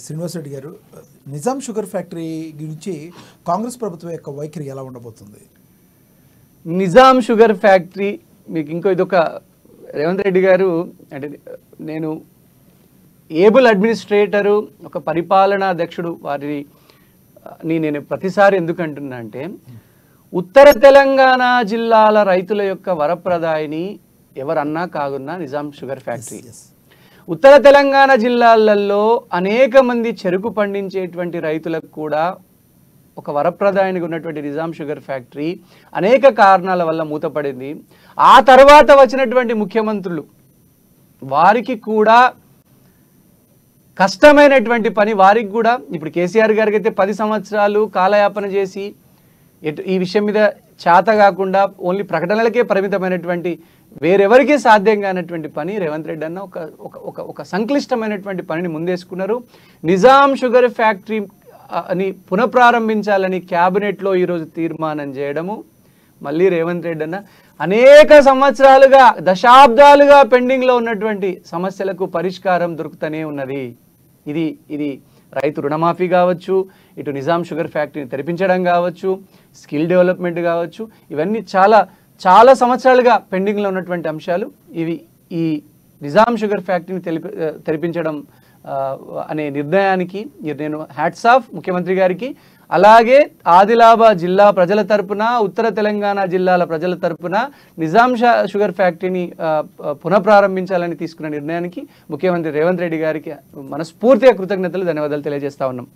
శ్రీనివాస్ రెడ్డి గారు, Nizam sugar factory గురించి కాంగ్రెస్ ప్రభుత్వం యొక్క వైఖరి ఎలా ఉండబోతుంది? నిజాం షుగర్ ఫ్యాక్టరీ మీకు ఇంకో ఇదొక రేవంత్ రెడ్డి గారు అంటే నేను ఏబుల్ అడ్మినిస్ట్రేటరు ఒక పరిపాలనా అధ్యక్షుడు వారిని నేను ప్రతిసారి ఎందుకు అంటున్నా అంటే ఉత్తర తెలంగాణ జిల్లాల రైతుల యొక్క వరప్రదాయిని ఎవరన్నా కాగున్నా నిజాం షుగర్ ఫ్యాక్టరీ. ఉత్తర తెలంగాణ జిల్లాలలో అనేక మంది చెరుకు పండించేటువంటి రైతులకు కూడా ఒక వరప్రదాయానికి ఉన్నటువంటి నిజాం షుగర్ ఫ్యాక్టరీ అనేక కారణాల వల్ల మూతపడింది. ఆ తర్వాత వచ్చినటువంటి ముఖ్యమంత్రులు వారికి కూడా కష్టమైనటువంటి పని వారికి కూడా ఇప్పుడు కేసీఆర్ గారికి అయితే 10 సంవత్సరాలు కాలయాపన చేసి ఈ విషయం మీద చేత కాకుండా ఓన్లీ ప్రకటనలకే పరిమితమైనటువంటి వేరెవరికీ సాధ్యం కానటువంటి పని రేవంత్ రెడ్డి అన్న ఒక సంక్లిష్టమైనటువంటి పనిని ముందేసుకున్నారు. నిజాం షుగర్ ఫ్యాక్టరీ అని పునఃప్రారంభించాలని క్యాబినెట్లో ఈరోజు తీర్మానం చేయడము, మళ్ళీ రేవంత్ రెడ్డి అన్న అనేక సంవత్సరాలుగా దశాబ్దాలుగా పెండింగ్లో ఉన్నటువంటి సమస్యలకు పరిష్కారం దొరుకుతూనే ఉన్నది. ఇది రైతు రుణమాఫీ కావచ్చు, ఇటు నిజాం షుగర్ ఫ్యాక్టరీని తెరిపించడం కావచ్చు, స్కిల్ డెవలప్మెంట్ కావచ్చు, ఇవన్నీ చాలా సంవత్సరాలుగా పెండింగ్లో ఉన్నటువంటి అంశాలు. ఈ నిజాం షుగర్ ఫ్యాక్టరీని తెరిపించడం అనే నిర్ణయానికి నేను హ్యాట్స్ ఆఫ్ ముఖ్యమంత్రి గారికి, అలాగే ఆదిలాబాద్ జిల్లా ప్రజల తరపున, ఉత్తర తెలంగాణ జిల్లాల ప్రజల తరపున నిజాం షుగర్ ఫ్యాక్టరీని పునఃప్రారంభించాలని తీసుకున్న నిర్ణయానికి ముఖ్యమంత్రి రేవంత్ రెడ్డి గారికి మనస్ఫూర్తిగా కృతజ్ఞతలు, ధన్యవాదాలు తెలియజేస్తా ఉన్నాం.